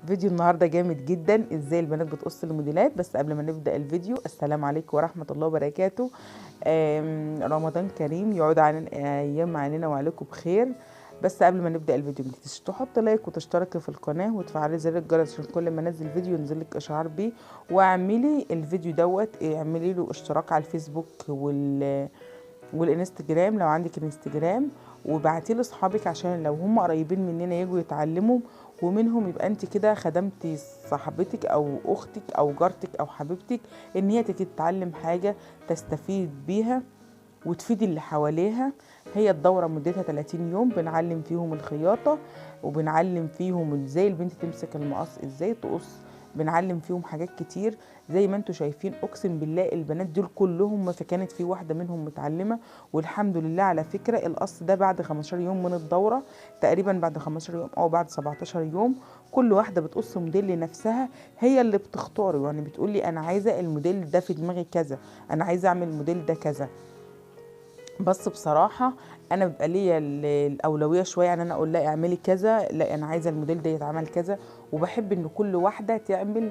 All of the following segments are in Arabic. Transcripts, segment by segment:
فيديو النهارده جامد جدا، ازاي البنات بتقص الموديلات. بس قبل ما نبدا الفيديو، السلام عليكم ورحمه الله وبركاته. رمضان كريم، يعود علينا ايام علينا وعليكم بخير. بس قبل ما نبدا الفيديو، متنسيش تحط لايك وتشتركي في القناه وتفعلي زر الجرس عشان كل ما انزل فيديو ينزلك اشعار بيه. واعملي الفيديو دوت اعملي له اشتراك على الفيسبوك والانستجرام لو عندك انستجرام، وبعتيه لاصحابك عشان لو هم قريبين مننا يجوا يتعلموا، ومنهم يبقى انت كده خدمتي صاحبتك او اختك او جارتك او حبيبتك ان هي تيجي تتعلم حاجه تستفيد بيها وتفيد اللي حواليها. هي الدوره مدتها 30 يوم، بنعلم فيهم الخياطه وبنعلم فيهم ازاي البنت تمسك المقص، ازاي تقص، بنعلم فيهم حاجات كتير زي ما انتم شايفين. اقسم بالله البنات دول كلهم ما كانت في واحده منهم متعلمه، والحمد لله. على فكره القص ده بعد 15 يوم من الدوره تقريبا، بعد 15 يوم او بعد 17 يوم، كل واحده بتقص موديل لنفسها، هي اللي بتختار. يعني بتقول لي انا عايزه الموديل ده في دماغي كذا، انا عايزه اعمل الموديل ده كذا. بس بصراحه انا بيبقى ليا الاولويه شويه، يعني انا اقول لا اعملي كذا، لا انا عايزه الموديل ده يتعمل كذا. وبحب ان كل واحده تعمل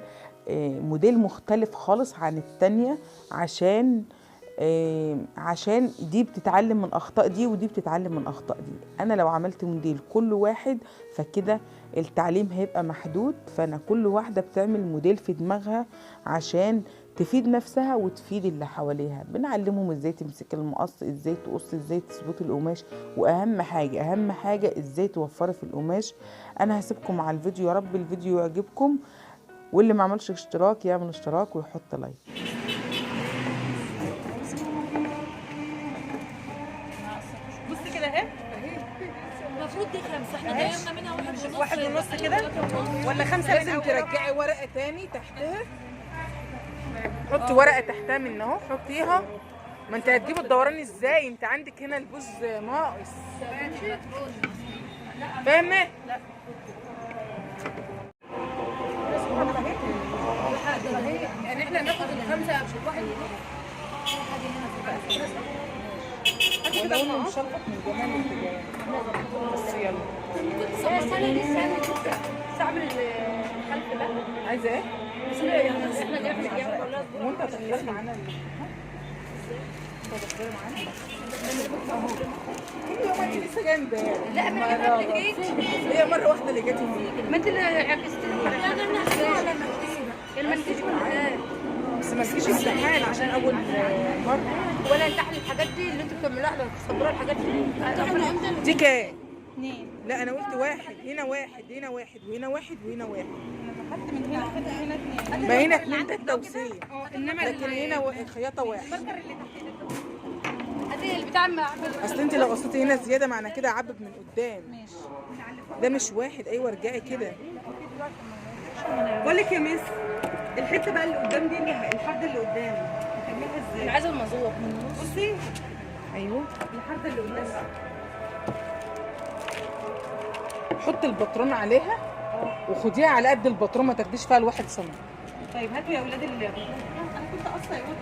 موديل مختلف خالص عن التانية، عشان دي بتتعلم من اخطاء دي ودي بتتعلم من اخطاء دي. انا لو عملت موديل كل واحد فكده التعليم هيبقى محدود، فانا كل واحده بتعمل موديل في دماغها عشان تفيد نفسها وتفيد اللي حواليها. بنعلمهم ازاي تمسك المقص، ازاي تقص، ازاي تظبطي القماش، واهم حاجه ازاي توفري في القماش. انا هسيبكم على الفيديو، يا رب الفيديو يعجبكم، واللي ما عملش اشتراك يعمل اشتراك ويحط لايك. بصي كده اهي، المفروض دي 5، احنا غيرنا منها 1.5 1.5 كده ولا 5. لازم ترجعي ورقه تاني تحتها، حطي ورقه تحتها من اهو، حطيها. ما انت هتجيب الدوران ازاي؟ انت عندك هنا البوز ناقص، فاهمه؟ لا يعني احنا ناخد ال5 مش الواحد. هاتي كده المشلفط من جمال الاتجاه. بس يلا السنه دي صعب الخلف ده. عايزه ايه؟ احنا جايبين وانت هتختار معانا كل يوم انت لسه جايه امبارح. لا ما جيتش، هي مره واحده اللي جت ما انت اللي عكستني. ما نجيش بس ما تجيش امتحان عشان اول مره. ولا امتحن الحاجات دي اللي انتوا بتعملوها، احنا بتصبروا الحاجات دي. دي كام؟ 2. لا انا قلت واحد، هنا واحد، هنا واحد، وهنا واحد، وهنا واحد. انا دخلت من هنا كده، هنا 2. ما هنا 2 ده التوسيع، انما لكن هنا الخياطه واحد. ادي البتاع اصل انت لو قصيتي هنا زياده معنى كده عبب من قدام. ماشي. ده مش واحد. ايوه ارجعي كده. بقول لك يا مس، الحته بقى اللي قدام دي، الحرده اللي قدام هتعملها ازاي؟ انا عايزه المزور. بصي ايوه الحرده اللي قدام حطي البطرون عليها وخديها على قد البطرون، ما تاخديش فيها الواحد سم. طيب هاتوا يا اولاد انا كنت قصه يا ولاد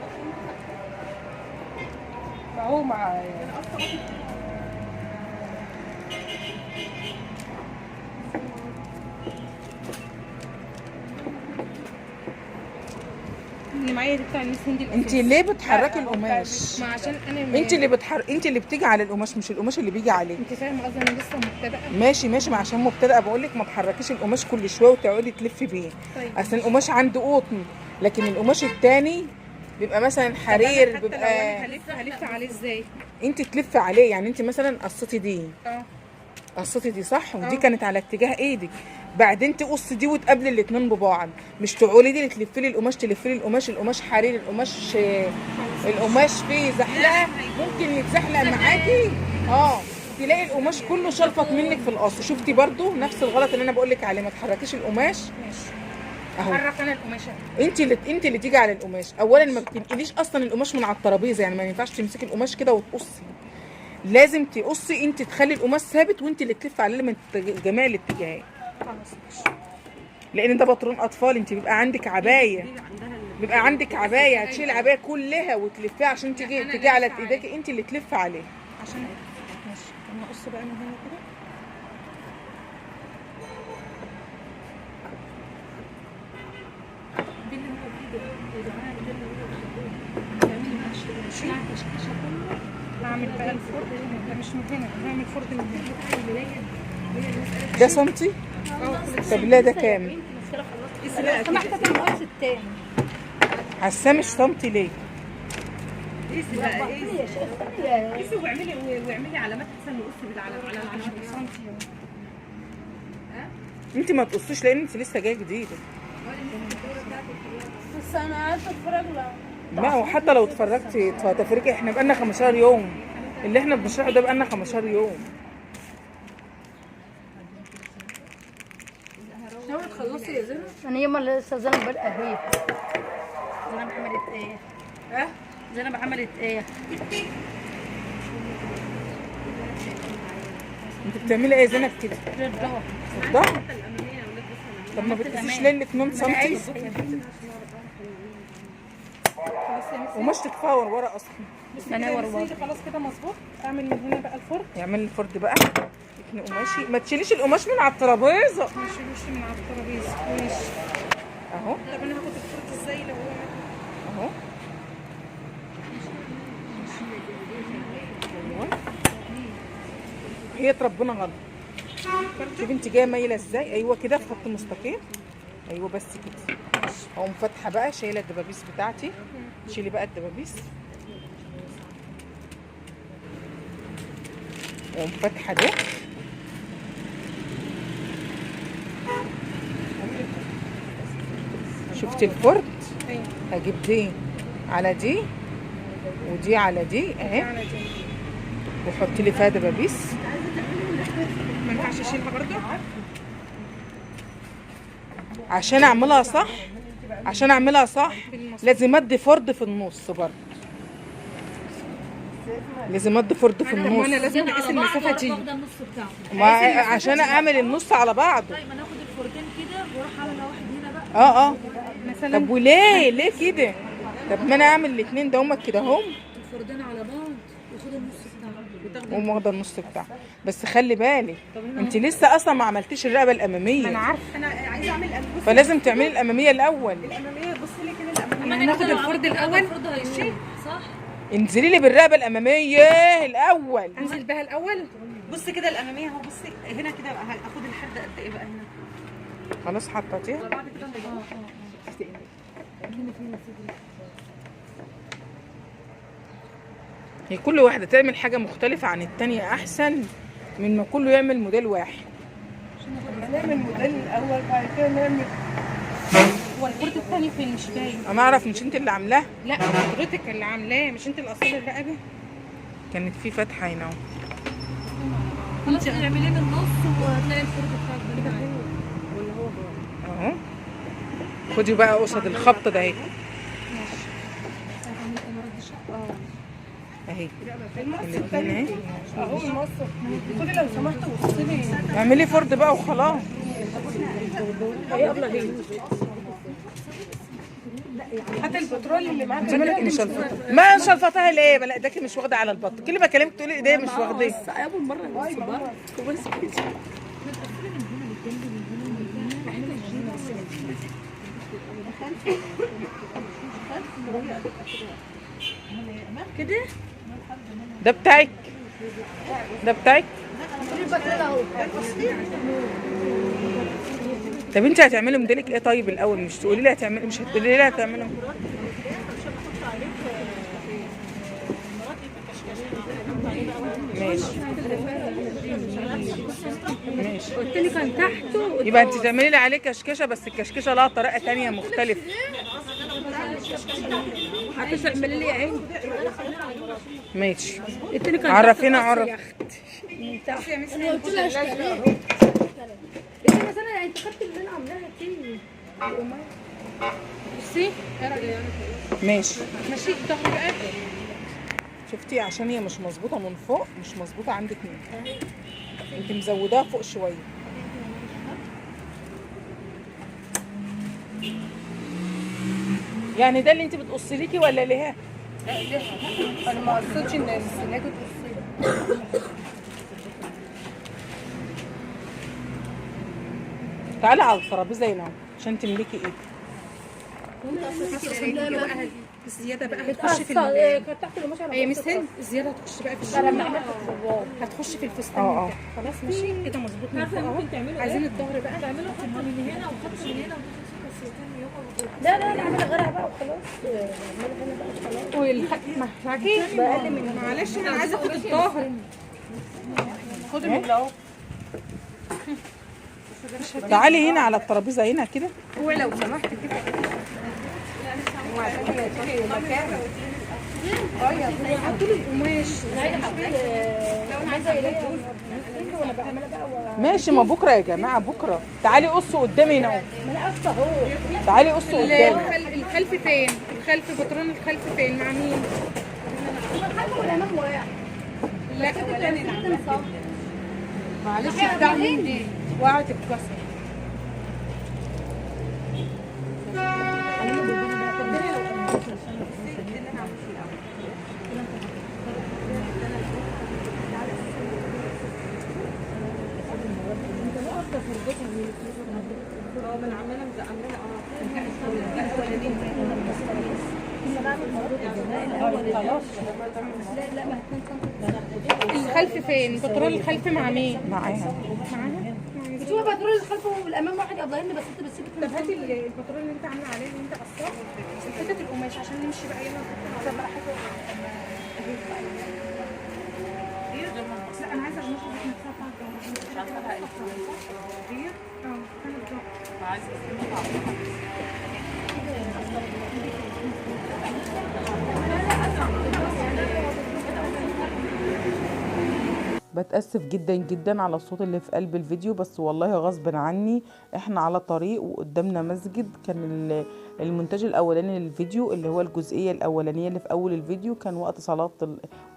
اهو مع اللي معايا دي بتاع المس هندي. انت ليه بتحركي القماش؟ ما عشان انا انت اللي بتيجي على القماش، مش القماش اللي بيجي عليه. انت فاهمه قصدي، انا لسه مبتدئه. ماشي ما عشان مبتدئه بقول لك ما تحركيش القماش كل شويه وتقعدي تلفي بيه. طيب. اصل القماش عنده قطن، لكن القماش التاني بيبقى مثلا حرير، حتى بيبقى لو انا هلف عليه ازاي؟ انت تلفي عليه. يعني انت مثلا قصتي دي، قصتي دي صح، ودي كانت على اتجاه ايدك، بعدين تقصي دي وتقابلي الاتنين ببعض، مش تقولي دي اللي تلفي لي القماش، تلفي لي القماش حرير، القماش فيه زحلقه ممكن يتزحلق معاكي. تلاقي القماش كله شلفط منك في القص. شفتي برضو نفس الغلط اللي انا بقول لك عليه، ما تحركيش القماش. اهو حرك انا القماشه. انت اللي تيجي على القماش. اولا ما بتنقليش اصلا القماش من على الترابيزه، يعني ما ينفعش تمسكي القماش كده وتقصي، لازم تقصي انت، تخلي القماش ثابت وانت اللي تلفي عليه من جميع الاتجاهات. خلاص لان ده بطرون اطفال، انت بيبقى عندك عبايه، هتشيل العبايه كلها وتلفيها عشان تيجي على ايديك، انت اللي تلفي عليه. عشان ماشي. انا اقص بقى من هنا كده. هعمل بقى الفرن ده مش من هنا، هعمل فرن من هنا. ده سنتي؟ طب لا ده كام؟ سمحت المقص التاني. حاساه مش سنتي ليه؟ قيسي بقى، قيسي واعملي علامات احسن نقص على العلامات سنتي. انت ما تقصيش لان انت لسه جايه جديده. بس انا عايزه اتفرج لها. ما هو حتى لو اتفرجتي تفرجي، احنا بقالنا 15 يوم اللي احنا بنشرحه ده، بقالنا 15 يوم. ناوي تخلصي يا زينب؟ انا يوم اللي لسه زينب بادئه اهي. زينب عملت ايه؟ زينب عملت ايه؟ انت بتعملي ايه يا زينب كده؟ الظهر. الظهر؟ طب ما بتقيسيش ليه ال 2 سنتي؟ ومش تتفاور ورا اصلا. انا ورا خلاص كده مظبوط. اعمل من هنا بقى الفرن. يعمل الفرد بقى. اتني قماشي، ما تشيليش القماش من على الترابيزه. ما تشيلوش من على الترابيزه. ماشي اهو طب انا هاخد الفرن ازاي لو هو اهو. هي ربنا غلط. شوفي انت جايه مايله ازاي. ايوه كده في خط مستقيم. ايوه بس كده. اقوم فاتحه بقى، شايله الدبابيس بتاعتي. شيلي بقى الدبابيس. اقوم فاتحه ده. شفتي الفرد؟ هجيب دي على دي ودي على دي اهي، وحط لي فيها دبابيس. ما ينفعش اشيلها برضه؟ عشان اعملها صح، عشان اعملها صح لازم ادي فرد في النص برضه. لازم ادي فرد في وانا النص. لازم اقيس المسافه دي. واخده النص بتاعه. عشان اعمل النص على بعضه. طيب انا اخد الفردين كده واروح اعمل واحد هنا بقى. اه طب وليه كده؟ طب ما انا اعمل الاثنين ده هما كده اهم، الفردين على بعض وخد النص بتاعه. وأقوم واخده النص بتاعه. بس خلي بالك انت لسه اصلا ما عملتيش الرقبه الاماميه. انا عارفه انا عايزه اعمل بصي فلازم تعملي الاماميه الاول. الاماميه. بصي لي كده الاماميه. اما هناخد الفرد الاول. الفرد هيشيل صح؟ انزلي لي بالرقبه الاماميه الاول. انزل بها الاول. بصي كده الاماميه اهو. بصي هنا كده هاخد الحد قد ايه بقى هنا. خلاص حطيتيها. هي كل واحده تعمل حاجه مختلفه عن التانية احسن من ما كله يعمل موديل واحد. نعمل موديل الاول بعد كده نعمل. هو الفرد الثاني فين؟ مش باين. انا اعرف مش انت اللي عاملاه. لا حضرتك اللي عاملاه، مش انت اللي قصير الرقبه. كانت في فتحه هنا اهو. خلاص اعمليه من النص وهتلاقي الفرد بتاعك ده. اهو خدي بقى قصد الخبط ده اهي. اهي الاثنين اهي. اهو المص. خدي لو سمحت وصلي. اعملي فرد بقى وخلاص. هات البترول اللي معاك. انت مالك مش شلفطه؟ ما شلفطها ليه؟ ما ايديكي مش واخده على البط. كل ما كلمك تقولي ايديا مش واخدين. اول مره نبص بقى كويس كده. ده بتاعك، ده بتاعك. طب انت هتعملي موديلك ايه طيب الاول؟ مش تقولي لي هتعملي، مش هتقولي لي هتعملي. ماشي ماشي. قلت لي كان تحته. يبقى انت تعملي لي عليه كشكشه، بس الكشكشه لها طريقه تانية مختلفه. هتعملي لي ايه؟ ماشي قلت لي كان عرفينا عرف. انا قلت لها اشتغلي. بس مثلا انت خدت اللي انا عاملاها تاني. بصي ماشي. ماشي ضهري بقى. شفتي عشان هي مش مظبوطه من فوق، مش مظبوطه عندك من انت مزوداها فوق شويه. يعني ده اللي انت بتقصي ليكي ولا ليها؟ لا ليه؟ انا ما قصدتش ان السلاجه تبصي. تعالي على الترابيزه هنا عشان تملكي ايدك. لا الزياده بقى هتخش في كانت تحت القماش على هي مش هند الزياده هتخش بقى في لما الشغل، عملت الصواب هتخش في الفستان اه. بتاعك. خلاص ماشي كده مظبوط من فوق اهو. عايزين الظهر بقى تعملوا خط من هنا وخط من هنا لا نعملها غيرها بقى وخلاص. نعملها هنا بقى وخلاص. معاكي بقل من معلش انا عايزه اخد الظهر. خدي من الاول. تعالي هنا على الترابيزه هنا كده. هو لو سمحت كده هاتوا لي القماش وانا بعملها بقى ماشي، ما بكره يا جماعه بكره. تعالي قصوا قدامي هنا اهو. ما انا قصه اهو. تعالي قصوا قدامي. الخلف فين؟ الخلف بطرون الخلف فين مع مين؟ الخلف والامام واقع. لا اولاني معلش بتاع مين دي؟ وقعت اتكسر. الخلف فين؟ بطرون الخلف مع مين؟ معاها. بتشوفي بقى تقولي الخلف والامام واحد افضل بس انت بتسيبي طب هاتي البطرون اللي انت عامله عليه اللي انت قصاه حته القماش عشان نمشي بقى يلا نحط بقى حاجه. لا انا عايزه قماش نفسها مش عارفه دي بتأسف جدا جدا على الصوت اللي في قلب الفيديو، بس والله غصب عني. احنا على طريق وقدامنا مسجد. كان المونتاج الاولاني للفيديو اللي هو الجزئية الاولانية اللي في اول الفيديو كان وقت صلاة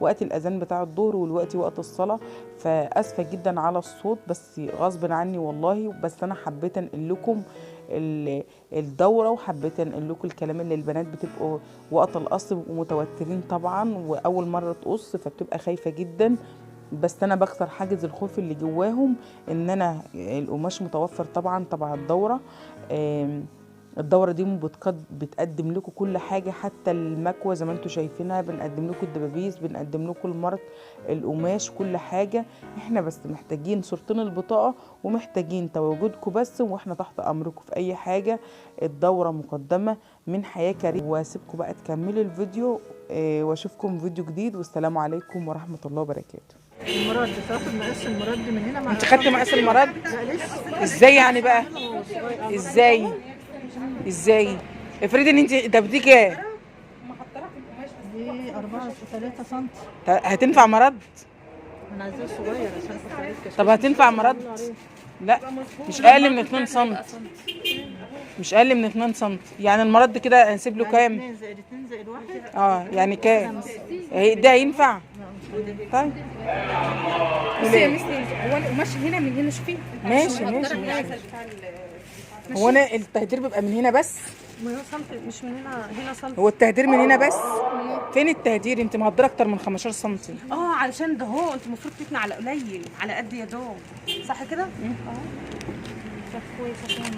وقت الاذان بتاع الظهر، والوقت وقت الصلاة. فاسفة جدا على الصوت بس غصب عني والله. بس انا حبيت انقل لكم الدورة، وحبيت انقل لكم الكلام اللي البنات بتبقوا وقت القص بيبقوا متوترين طبعا، واول مرة تقص فبتبقى خايفة جدا. بس انا بكسر حاجز الخوف اللي جواهم ان انا القماش متوفر طبعا تبع الدوره. الدوره دي بتقدم لكم كل حاجه، حتى المكوى زي ما انتم شايفينها. بنقدم لكم الدبابيس، بنقدم لكم المرط، القماش، كل حاجه. احنا بس محتاجين صورتين البطاقه ومحتاجين تواجدكم بس، واحنا تحت امركم في اي حاجه. الدوره مقدمه من حياه كريمه. واسيبكم بقى تكملوا الفيديو واشوفكم فيديو جديد، والسلام عليكم ورحمه الله وبركاته. المرد تاخد مقاس المرد من هنا مع انت خدت مقاس المرد؟ لا لسه. ازاي يعني بقى؟ ازاي؟ افرضي ان انت ده بديك ايه؟ دي 3 سم. هتنفع مرد؟ انا عايزاه صغير عشان خاطر طب هتنفع مرد؟ لا مش اقل من 2 سم. مش اقل من 2 سم. يعني المرد كده هنسيب له كام؟ 2 زائد 2 زائد 1. يعني كام؟ ده ينفع؟ طيب بصي يا مستر هو القماش هنا من هنا شوفي ماشي. هو انا التهدير بيبقى من هنا بس؟ ما هو سم مش من هنا سم. هو التهدير من هنا بس؟ فين التهدير؟ انت مهدره اكتر من 15 سم. علشان ده هو انت المفروض تتني على قليل على قد يا دوب، صح كده؟ طب كويس عشان ما